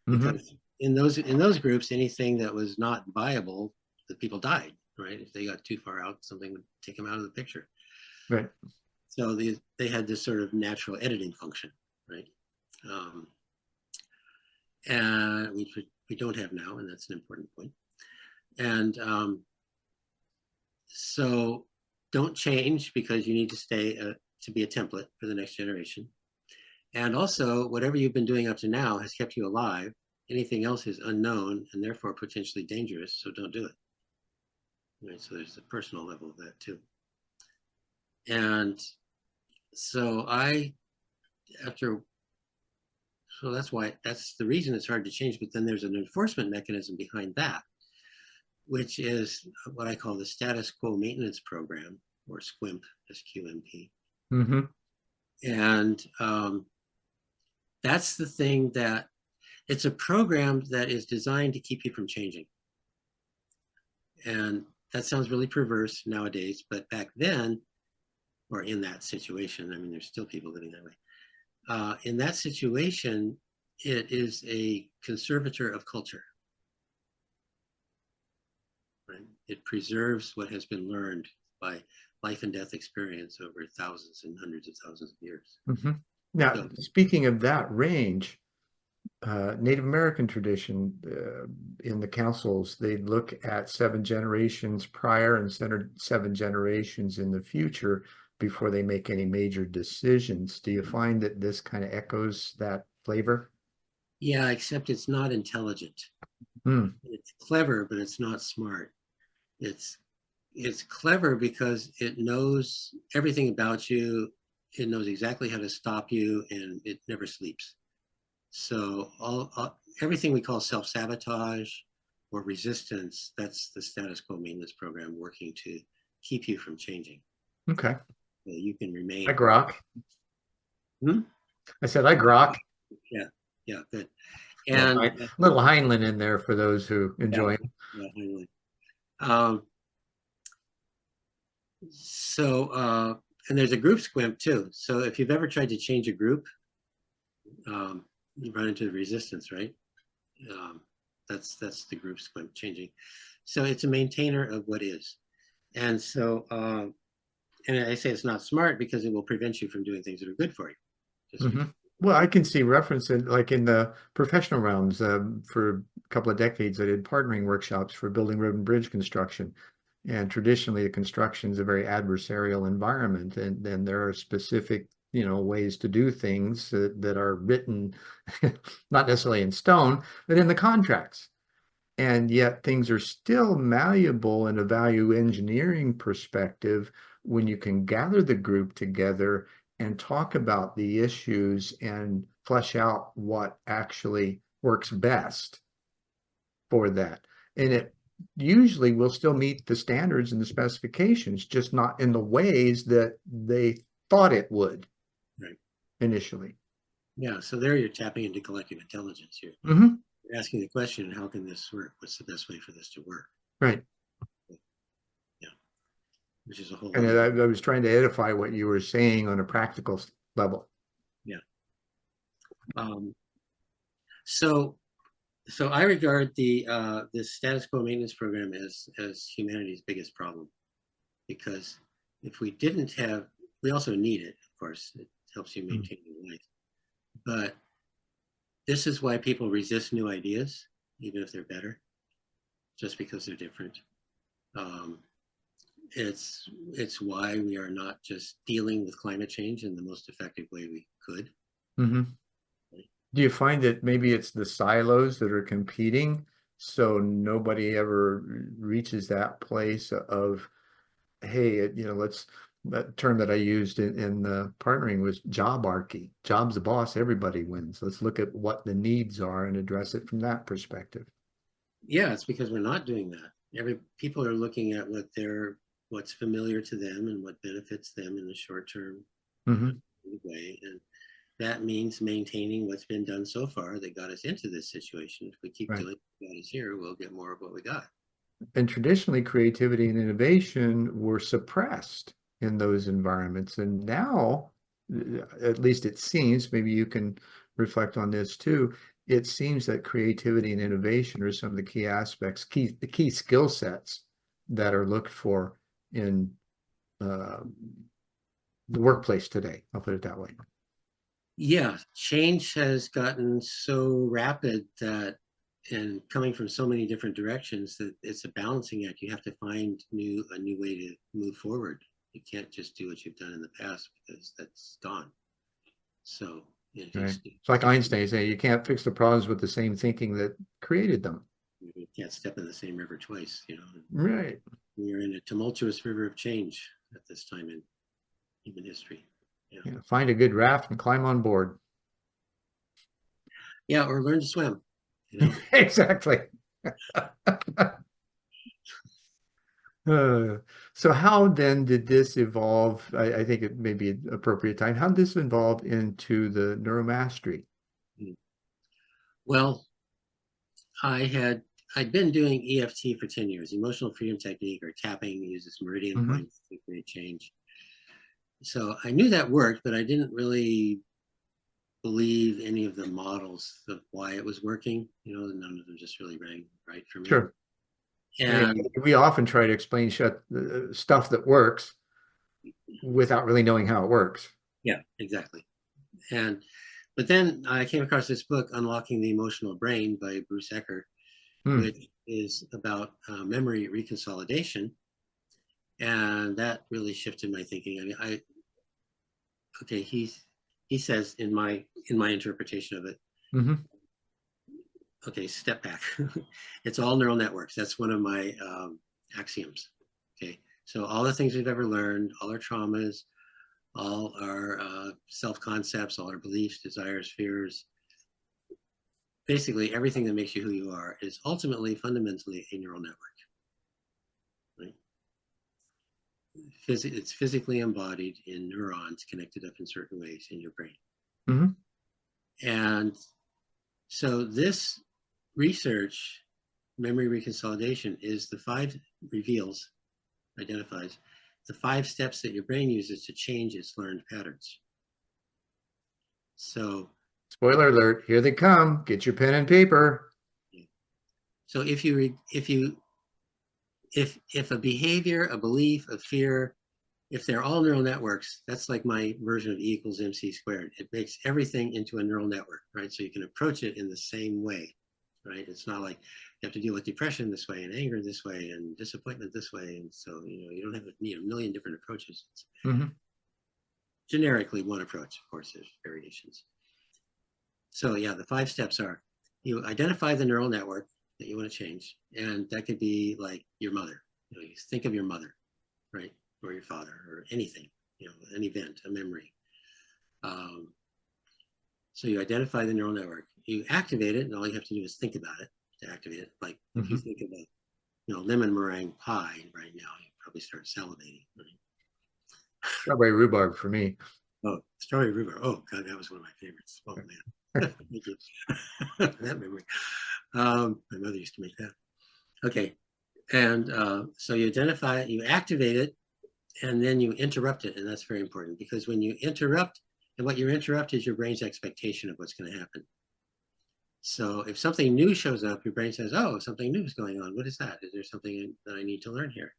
Mm-hmm. Because in those groups, anything that was not viable, the people died, right? If they got too far out, something would take them out of the picture. Right. So they had this sort of natural editing function, right? And we don't have now, and that's an important point. And so don't change, because you need to stay to be a template for the next generation. And also, whatever you've been doing up to now has kept you alive. Anything else is unknown and therefore potentially dangerous, so don't do it. Right? So there's a personal level of that too. And so that's the reason it's hard to change. But then there's an enforcement mechanism behind that, which is what I call the status quo maintenance program, or SQMP, SQMP. Mm-hmm. And that's the thing, that it's a program that is designed to keep you from changing. And that sounds really perverse nowadays, but back then, or in that situation, I mean, there's still people living that way. In that situation, it is a conservator of culture. Right? It preserves what has been learned by life and death experience over thousands and hundreds of thousands of years. Mm-hmm. Now, So, speaking of that range, Native American tradition, in the councils, they look at 7 generations prior and 7 generations in the future before they make any major decisions. Do you find that this kind of echoes that flavor? yeah, except it's not intelligent. Hmm. It's clever, but it's not smart. It's clever because it knows everything about you. It knows exactly how to stop you, and it never sleeps. So everything we call self-sabotage or resistance, that's the status quo maintenance program working to keep you from changing. Okay. So you can remain. I grok. Hmm? I said I grok. Yeah, good. And little Heinlein in there for those who enjoy him. Yeah, Heinlein. And there's a group SQMP too. So if you've ever tried to change a group, you run into the resistance, right? That's the group SQMP, changing. So it's a maintainer of what is. And so, and I say it's not smart because it will prevent you from doing things that are good for you. Mm-hmm. Well, I can see reference in, like, in the professional realms. For a couple of decades, I did partnering workshops for building road and bridge construction. And traditionally, the construction is a very adversarial environment, and then there are specific, ways to do things that are written, not necessarily in stone, but in the contracts. And yet things are still malleable in a value engineering perspective when you can gather the group together and talk about the issues and flesh out what actually works best. for that. And it usually will still meet the standards and the specifications, just not in the ways that they thought it would Right. initially. Yeah. So there you're tapping into collective intelligence here. Mm-hmm. You're asking the question, how can this work? What's the best way for this to work? Right. Yeah. Which is a whole And other. I was trying to edify what you were saying on a practical level. Yeah. So I regard the status quo maintenance program as humanity's biggest problem, because if we didn't have, we also need it, of course. It helps you maintain your life. But this is why people resist new ideas, even if they're better, just because they're different. It's why we are not just dealing with climate change in the most effective way we could. Mm-hmm. Do you find that maybe it's the silos that are competing, so nobody ever reaches that place of, hey, let's, that term that I used in the partnering was jobarchy. Job's the boss, everybody wins. Let's look at what the needs are and address it from that perspective. Yeah, it's because we're not doing that. People are looking at what's familiar to them and what benefits them in the short term way, and that means maintaining what's been done so far that got us into this situation. If we keep Right. doing what got us here, we'll get more of what we got. And traditionally, creativity and innovation were suppressed in those environments. And now, at least it seems, maybe you can reflect on this too, it seems that creativity and innovation are some of the key aspects, the key skill sets that are looked for in the workplace today. I'll put it that way. Yeah, change has gotten so rapid that, and coming from so many different directions, that it's a balancing act. You have to find a new way to move forward. You can't just do what you've done in the past, because that's gone. So Right. It's like Einstein saying you can't fix the problems with the same thinking that created them. You can't step in the same river twice, Right. We're in a tumultuous river of change at this time in human history. Yeah. Find a good raft and climb on board. Yeah, or learn to swim. Exactly. So how then did this evolve? I think it may be an appropriate time. How did this evolve into the neuromastery? Well, I'd been doing EFT for 10 years, emotional freedom technique, or tapping, uses meridian points to create change. So I knew that worked, but I didn't really believe any of the models of why it was working. None of them just really rang right for me. Sure. And we often try to explain stuff that works without really knowing how it works. Yeah, exactly. But then I came across this book, Unlocking the Emotional Brain by Bruce Eckert, which is about memory reconsolidation. And that really shifted my thinking. I mean, he says in my interpretation of it, okay, step back. It's all neural networks. That's one of my axioms. Okay, so all the things we've ever learned, all our traumas, all our self-concepts, all our beliefs, desires, fears, basically everything that makes you who you are is ultimately, fundamentally a neural network. Right? It's physically embodied in neurons connected up in certain ways in your brain. And so this research, memory reconsolidation, identifies the 5 steps that your brain uses to change its learned patterns. So, spoiler alert, here they come. Get your pen and paper. So if a behavior, a belief, a fear, if they're all neural networks, that's like my version of E equals MC squared. It makes everything into a neural network, right? So you can approach it in the same way, right? It's not like you have to deal with depression this way and anger this way and disappointment this way. And so, you don't have to need a million different approaches. Generically one approach, of course, there's variations. So yeah, the 5 steps are: you identify the neural network that you want to change. And that could be like your mother. You think of your mother, right? Or your father, or anything, an event, a memory. So you identify the neural network, you activate it, and all you have to do is think about it. to activate it. Like if you think of a, lemon meringue pie right now, you probably start salivating. Right? Strawberry rhubarb for me. Oh, strawberry rhubarb. Oh God, that was one of my favorites. Oh man, thank you. That memory. My mother used to make that. Okay, and so you identify it, you activate it, and then you interrupt it, and that's very important because when you interrupt, and what you interrupt is your brain's expectation of what's going to happen. So if something new shows up, your brain says, "Oh, something new is going on. What is that? Is there something that I need to learn here?"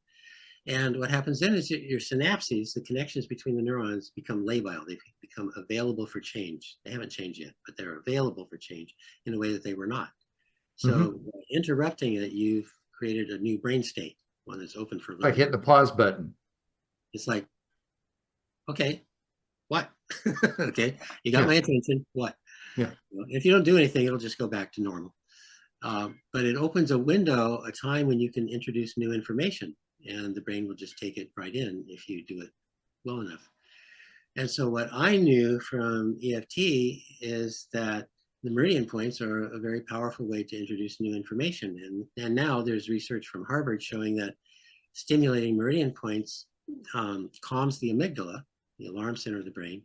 And what happens then is your synapses, the connections between the neurons, become labile. They become available for change. They haven't changed yet, but they're available for change in a way that they were not. So by interrupting it, you've created a new brain state, one that's open for learning. Like hitting the pause button. It's like, okay, what? Okay, you got my attention, what? Yeah. If you don't do anything, it'll just go back to normal. But it opens a window, a time when you can introduce new information, and the brain will just take it right in if you do it well enough. And so what I knew from EFT is that the meridian points are a very powerful way to introduce new information. And now there's research from Harvard showing that stimulating meridian points calms the amygdala, the alarm center of the brain.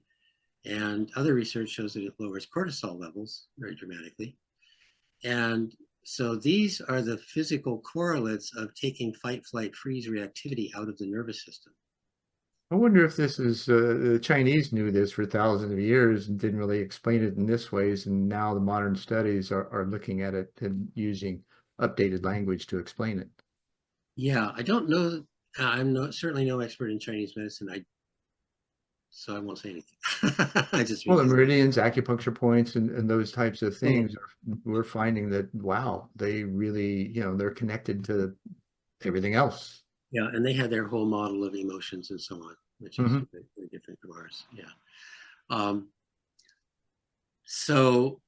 And other research shows that it lowers cortisol levels very dramatically. And so these are the physical correlates of taking fight, flight, freeze reactivity out of the nervous system. I wonder if this is the Chinese knew this for thousands of years and didn't really explain it in this ways, and now the modern studies are looking at it and using updated language to explain it. Yeah, I don't know. I'm certainly no expert in Chinese medicine. So I won't say anything. I just Well, the meridians, acupuncture points, and those types of things, we're finding that, wow, they really, they're connected to everything else. Yeah, and they had their whole model of emotions and so on, which is very different from ours. Yeah. So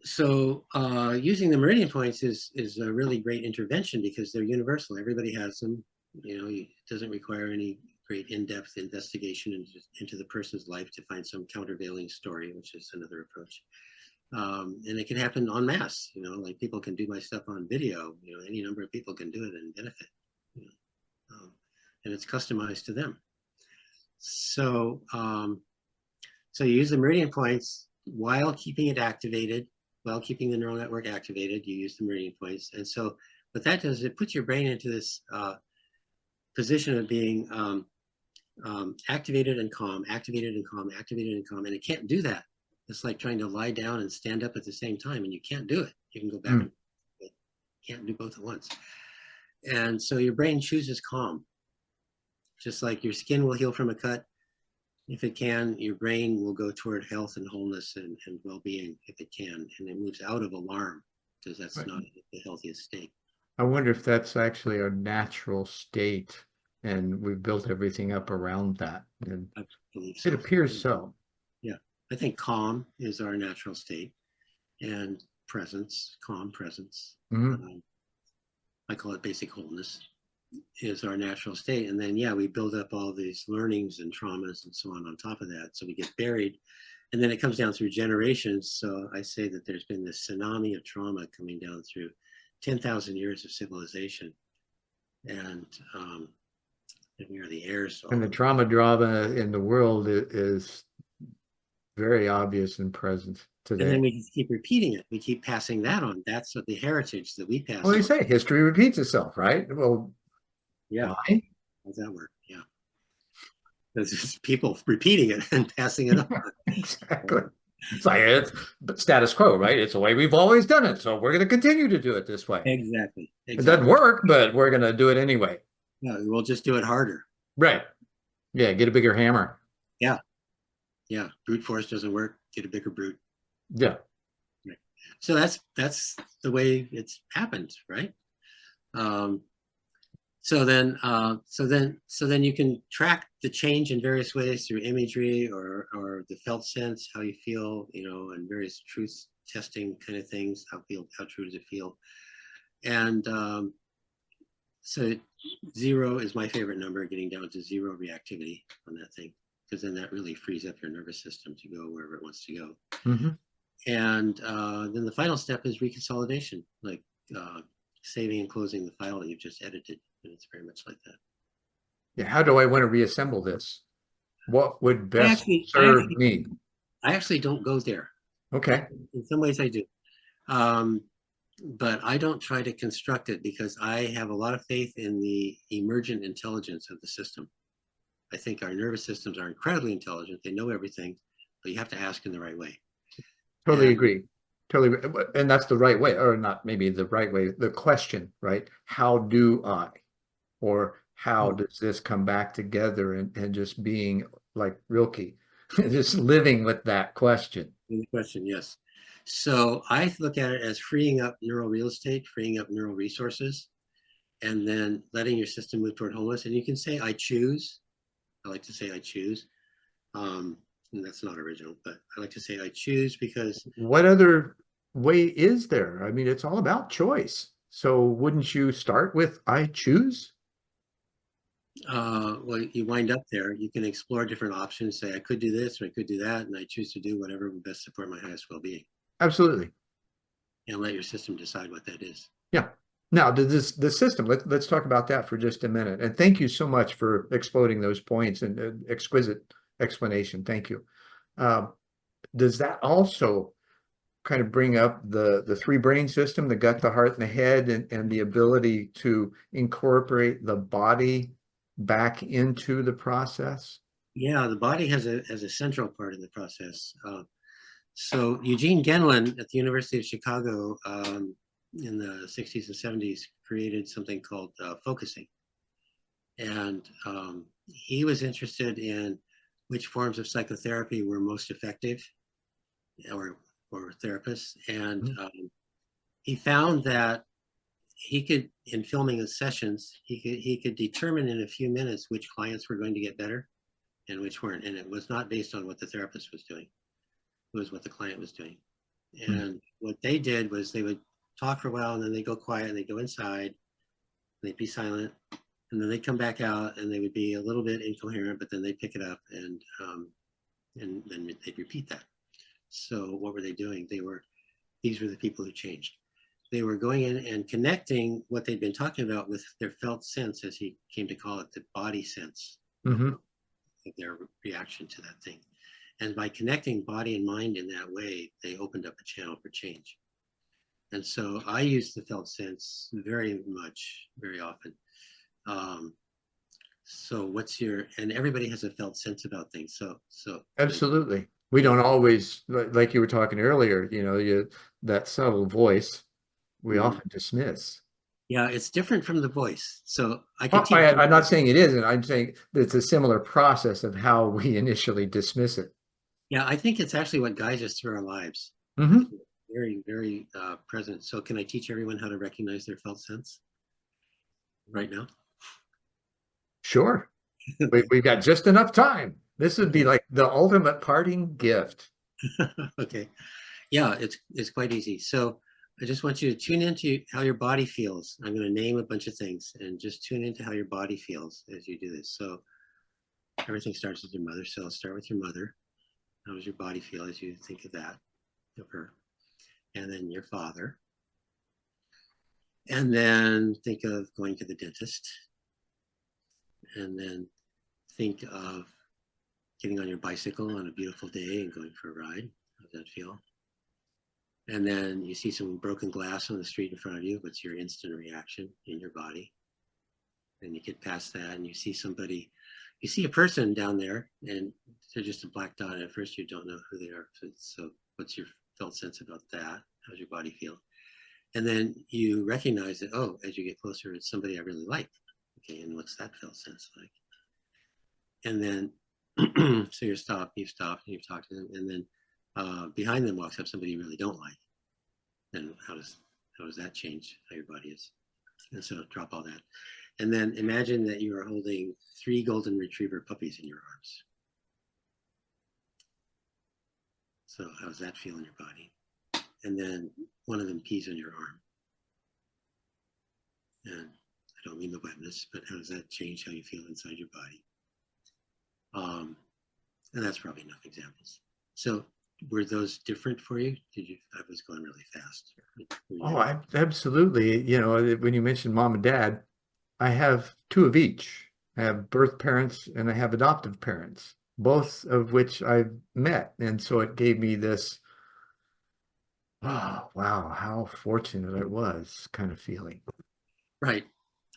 using the meridian points is a really great intervention because they're universal. Everybody has them. It doesn't require any great in-depth investigation into the person's life to find some countervailing story, which is another approach. And it can happen en masse. Like people can do my stuff on video. Any number of people can do it and benefit. And it's customized to them. So so you use the meridian points while keeping it activated, while keeping the neural network activated. You use the meridian points, and so what that does is it puts your brain into this position of being activated and calm, activated and calm, activated and calm, and it can't do that. It's like trying to lie down and stand up at the same time, and you can't do it. You can go back and can't do both at once. And so your brain chooses calm. Just like your skin will heal from a cut, if it can, your brain will go toward health and wholeness and well-being if it can, and it moves out of alarm because that's not the healthiest state. I wonder if that's actually our natural state, and we've built everything up around that. And I believe so. It appears so. Yeah, I think calm is our natural state, and presence, calm presence. I call it basic wholeness, is our natural state. And then, we build up all these learnings and traumas and so on top of that. So we get buried. And then it comes down through generations. So I say that there's been this tsunami of trauma coming down through 10,000 years of civilization. And we are the heirs. And the trauma drama in the world is very obvious and present today. And then we just keep repeating it. We keep passing that on. That's what the heritage that we pass on. Well, they say history repeats itself, right? Well, yeah. Why? How does that work? Yeah. There's just people repeating it and passing it on. Exactly. It's like it's status quo, right? It's the way we've always done it. So we're going to continue to do it this way. Exactly. It doesn't work, but we're going to do it anyway. Yeah, we'll just do it harder. Right. Yeah, get a bigger hammer. Yeah. Yeah. Brute force doesn't work. Get a bigger brute. Yeah. Right. So that's the way it's happened, right? So then you can track the change in various ways through imagery or the felt sense, how you feel, and various truth testing kind of things. How true does it feel? And so 0 is my favorite number, getting down to 0 reactivity on that thing, because then that really frees up your nervous system to go wherever it wants to go. And then the final step is reconsolidation. Like saving and closing the file that you've just edited, and it's very much like that. Yeah, how do I want to reassemble this? What would I best actually, I serve actually, me? I actually don't go there. Okay. In some ways, I do. But I don't try to construct it because I have a lot of faith in the emergent intelligence of the system. I think our nervous systems are incredibly intelligent. They know everything, but you have to ask in the right way. Totally And agree. Totally. And that's the right way, or not maybe the right way. The question, right? How do I? Or how does this come back together and just being like Rilke, just living with that question. the question, yes. So I look at it as freeing up neural real estate, freeing up neural resources, and then letting your system move toward wholeness. And you can say, I choose. I like to say, I choose. And that's not original, but I like to say, I choose because What other way is there? I mean, it's all about choice. So wouldn't you start with I choose? well, you wind up there. You can explore different options. Say, I could do this or I could do that, and I choose to do whatever would best support my highest well-being. Absolutely. And let your system decide what that is. Yeah. Now, the system, let's talk about that for just a minute. And thank you so much for exploding those points and exquisite explanation. Thank you. Does that also kind of bring up the three brain system, the gut, the heart, and the head, and the ability to incorporate the body back into the process? Yeah, the body has a central part in the process. So Eugene Genlin at the University of Chicago in the 60s and 70s created something called focusing. And he was interested in which forms of psychotherapy were most effective or therapists. And he found that he could, in filming his sessions, he could determine in a few minutes which clients were going to get better and which weren't. And it was not based on what the therapist was doing. It was what the client was doing. And what they did was they would talk for a while and then they go quiet and they go inside, they'd be silent, and then they'd come back out and they would be a little bit incoherent, but then they'd pick it up and then they'd repeat that. So what were they doing? These were the people who changed. They were going in and connecting what they'd been talking about with their felt sense, as he came to call it, the body sense of their reaction to that thing. And by connecting body and mind in that way, they opened up a channel for change. And so I use the felt sense very much, very often. So what's your, and everybody has a felt sense about things. So Absolutely. We don't always, like you were talking earlier, that subtle voice, we often dismiss. yeah, it's different from the voice. So I could teach. I'm not saying it isn't. I'm saying it's a similar process of how we initially dismiss it. Yeah, I think it's actually what guides us through our lives. Very, very present. So can I teach everyone how to recognize their felt sense right now? Sure. We've got just enough time. This would be like the ultimate parting gift. Okay. Yeah, it's quite easy. So I just want you to tune into how your body feels. I'm going to name a bunch of things and just tune into how your body feels as you do this. So everything starts with your mother. So I'll start with your mother. How does your body feel as you think of that, of her? And then your father. And then think of going to the dentist. And then think of getting on your bicycle on a beautiful day and going for a ride. How does that feel? And then you see some broken glass on the street in front of you. What's your instant reaction in your body? And you get past that and you see somebody, you see a person down there and they're just a black dot. At first you don't know who they are. So what's your felt sense about that? How's your body feel? And then you recognize that, oh, as you get closer, it's somebody I really like. Okay, and what's that felt sense like? And then, so you've stopped, and you've talked to them, and then behind them walks up somebody you really don't like. And how does that change how your body is? And so drop all that. And then imagine that you are holding 3 golden retriever puppies in your arms. So how does that feel in your body? And then one of them pees on your arm. And I don't mean the wetness, but how does that change how you feel inside your body? And that's probably enough examples. So were those different for you? I was going really fast. Oh, absolutely. You know, when you mentioned mom and dad, I have two of each. I have birth parents and I have adoptive parents, both of which I've met. And so it gave me this, oh, wow, how fortunate I was kind of feeling. Right.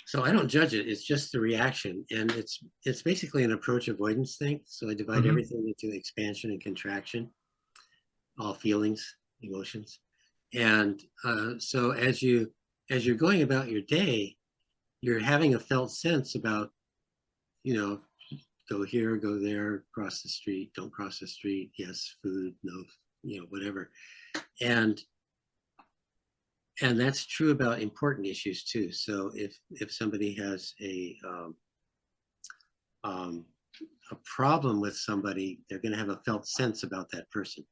So I don't judge it. It's just the reaction, and it's basically an approach avoidance thing. So I divide Hmm. everything into expansion and contraction, all feelings, emotions, and so as you're going about your day, you're having a felt sense about, you know, go here, go there, cross the street, don't cross the street, yes, food, no, whatever, and that's true about important issues too. So if somebody has um, a problem with somebody, they're going to have a felt sense about that person.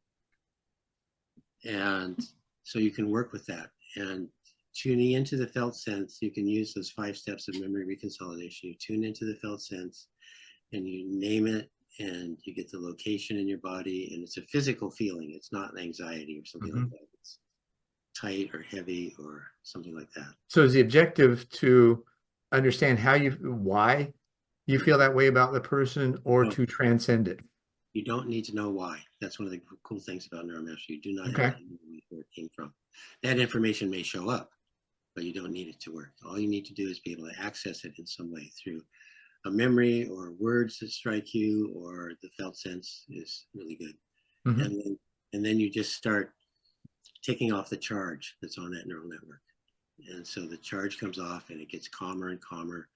And so you can work with that. And tuning into the felt sense, you can use those 5 steps of memory reconsolidation. You tune into the felt sense and you name it, and you get the location in your body, and it's a physical feeling. It's not an anxiety or something like that. It's tight or heavy or something like that. So is the objective to understand why you feel that way about the person, or No, to transcend it? you don't need to know why. That's one of the cool things about Neuromastery. You do not have Okay. to know where it came from. That information may show up, but you don't need it to work. All you need to do is be able to access it in some way through a memory or words that strike you, or the felt sense is really good. Hmm. And then you just start taking off the charge that's on that neural network. And so the charge comes off and it gets calmer and calmer.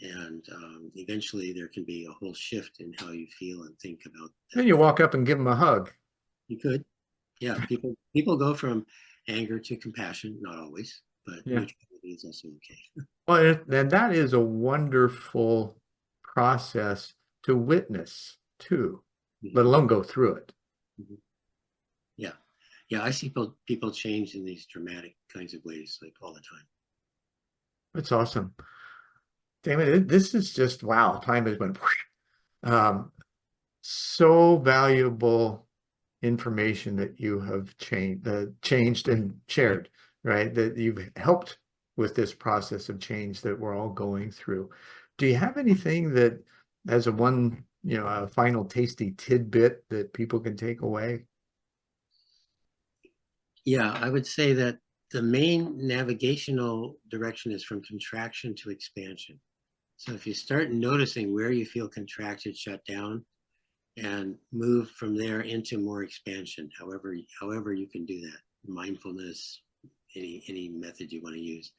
And eventually there can be a whole shift in how you feel and think about Then that you thing. walk up and give them a hug. You could, yeah. People go from anger to compassion, not always, but Yeah. neutrality is also okay. Well, and that is a wonderful process to witness too, let Mhm, alone go through it. mhm. Yeah, yeah. I see people change in these dramatic kinds of ways, like all the time. It's awesome. Damon, this is just, wow, time has went. Um, so valuable information that you have changed and shared, right? That you've helped with this process of change that we're all going through. Do you have anything that, as a final tasty tidbit that people can take away? Yeah, I would say that the main navigational direction is from contraction to expansion. So if you start noticing where you feel contracted, shut down, and move from there into more expansion, however you can do that, mindfulness, any method you want to use,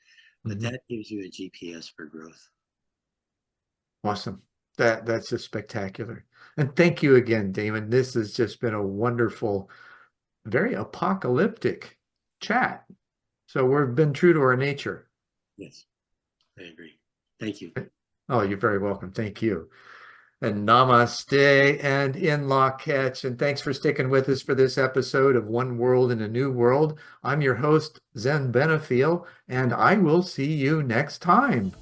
but Mhm. that gives you a GPS for growth. Awesome. That's just spectacular. And thank you again, Damon. This has just been a wonderful, very apocalyptic chat. So we've been true to our nature. Yes, I agree. Thank you. Oh, you're very welcome. Thank you. And namaste and in lak'ech. And thanks for sticking with us for this episode of One World in a New World. I'm your host, Zen Benefiel, and I will see you next time.